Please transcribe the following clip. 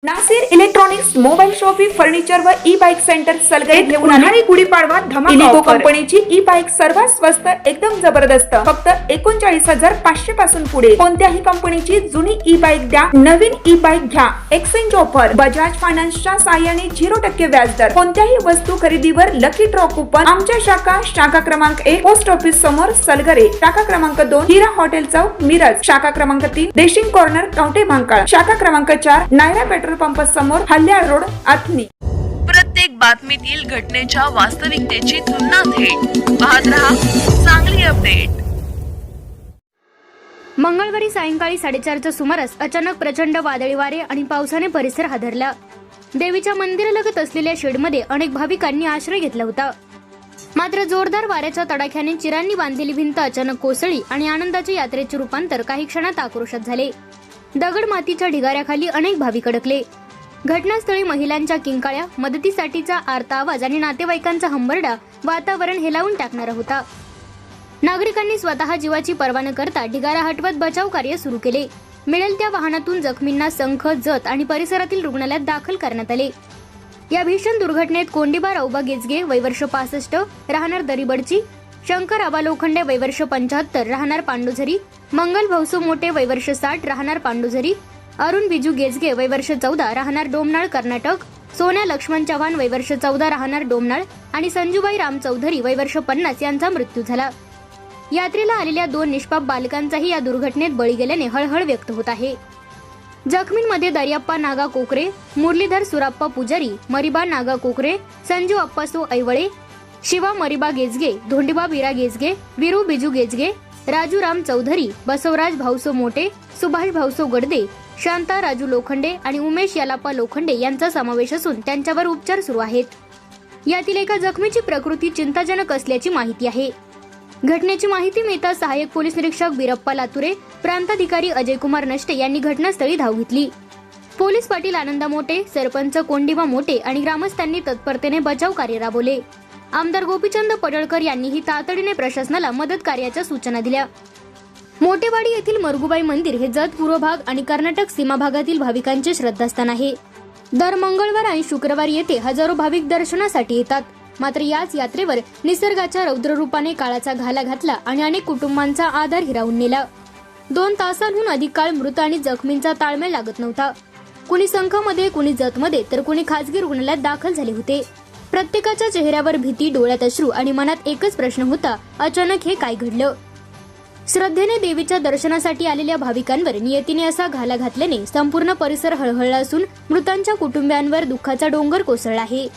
Nasir electronics mobile shoppe furniture व e bike centre Salgare घेऊन उन्हाळी गुढीपाडवा धमाका इलिको कंपनीची ई बाईक सर्वात स्वस्त एकदम जबरदस्त फक्त 39,500 पासून पुढे कोणत्याही कंपनीची जुनी ई बाईक द्या नवीन ई बाईक घ्या एक्सचेंज ऑफर बजाज फायनान्सच्या साहाय्याने 0% व्याजदर कोणत्याही वस्तू खरेदीवर लकी ड्रॉ कुपन आमच्या शाखा क्रमांक 1 पोस्ट ऑफिस समोर सलगरे शाखा क्रमांक 2 हिरा हॉटेल चौक मिरज शाखा क्रमांक 3 देशिंग कॉर्नर कवठे महांकाळ शाखा क्रमांक 4 नायरा पेट्रोल पंप समोर हल्याळ रोड आथनी। प्रत्येक बातमीतील घटनेच्या वास्तविकतेची तुलना थेट पाहत रहा चांगली अपडेट। मंगळवारी सायंकाळी 4:30च्या सुमारास अचानक प्रचंड वादळी वारे आणि पावसाने परिसर हादरला। देवीच्या मंदिरालगत असलेल्या शेडमध्ये अनेक भाविकांनी आश्रय घेतला होता। मात्र जोरदार वाऱ्याच्या तडाख्याने चिरांनी बांधलेली भिंत अचानक कोसळली आणि आनंदाच्या यात्रेचे रूपांतर काही क्षणात आक्रोशात झाले। दगड मातीच्या ढिगाऱ्याखाली अनेक भाविक अडकले। घटनास्थळी महिलांच्या किंकाळ्या मदतीसाठीचा आर्त आवाज आणि नातेवाईकांचा हंबरडा वातावरण हेलावून टाकणारा होता। नागरिकांनी स्वतः जीवाची पर्वा न करता ढिगारा हटवत बचाव कार्य सुरू केले। मिळेल त्या वाहनातून जखमींना संख जत आणि परिसरातील रुग्णालयात दाखल करण्यात आले। या भीषण दुर्घटनेत कोंडीबा राऊबा गेजगे वय वर्ष 65 राहणार दरीबडची, शंकर आबा लोखंडे वय वर्ष 75 राहणार पांडुझरी, मंगल भौसो मोठे वय वर्ष 60 राहणार पांडुझरी, अरुण बिजू गेजगे वय वर्ष 14 राहणार डोमनाळ कर्नाटक, सोन्या लक्ष्मण चव्हाण वय वर्ष 14 राहणार डोमनाळ आणि संजूबाई राम चौधरी वय वर्ष 50 यांचा मृत्यू झाला। यात्रेला आलेल्या 2 निष्पाप बालकांचाही या दुर्घटनेत बळी गेल्याने हळहळ व्यक्त होत आहे। जखमींमध्ये दर्याप्पा नागा कोकरे, मुरलीधर सुराप्पा पुजारी, मरिबा नागा कोकरे, संजू अप्पासो ऐवळे, शिवा मरिबा गेजगे, धोंडीबा बिरा गेजगे, विरू बिजू गेजगे, राजू राम चौधरी, बसवराज भाऊसो मोठे, सुभाष भाऊसो गडदे, शांता राजू लोखंडे आणि उमेश यालाप्पा लोखंडे यांचा समावेश असून त्यांच्यावर उपचार सुरू आहेत। यातील एका जखमीची प्रकृती चिंताजनक असल्याची माहिती आहे। घटनेची माहिती मिळताच सहाय्यक पोलीस निरीक्षक बिरप्पा लातुरे, प्रांताधिकारी अजयकुमार नष्टे यांनी घटनास्थळी धाव घेतली। पोलीस पाटील आनंदा मोठे, सरपंच कोंडीबा मोठे आणि ग्रामस्थांनी तत्परतेने बचाव कार्य राबवले। आमदार गोपीचंद पडळकर यांनीही तातडीने प्रशासनाला मदत कार्याच्या सूचना दिल्या। मोठेवाडी येथील मरगुबाई मंदिर हे जत पूर्व भाग आणि कर्नाटक सीमा भागातील भाविकांचे श्रद्धास्थान आहे। दर मंगळवार आणि शुक्रवार येथे हजारो भाविक दर्शनासाठी येतात। मात्र याच यात्रेवर निसर्गाच्या रौद्र रूपाने काळाचा घाला घातला आणि अनेक कुटुंबांचा आधार हिरावून नेला। 2 तासांहून अधिक काळ मृत आणि जखमींचा ताळमेळ लागत नव्हता। कुणी संखामध्ये, कुणी जतमध्ये तर कुणी खासगी रुग्णालयात दाखल झाले होते। प्रत्येकाच्या चेहऱ्यावर भीती, डोळ्यात अश्रू आणि मनात एकच प्रश्न होता, अचानक हे काय घडलं? श्रद्धेने देवीच्या दर्शनासाठी आलेल्या भाविकांवर नियतीने असा घाला घातल्याने संपूर्ण परिसर हळहळला असून मृतांच्या कुटुंबियांवर दुःखाचा डोंगर कोसळला आहे।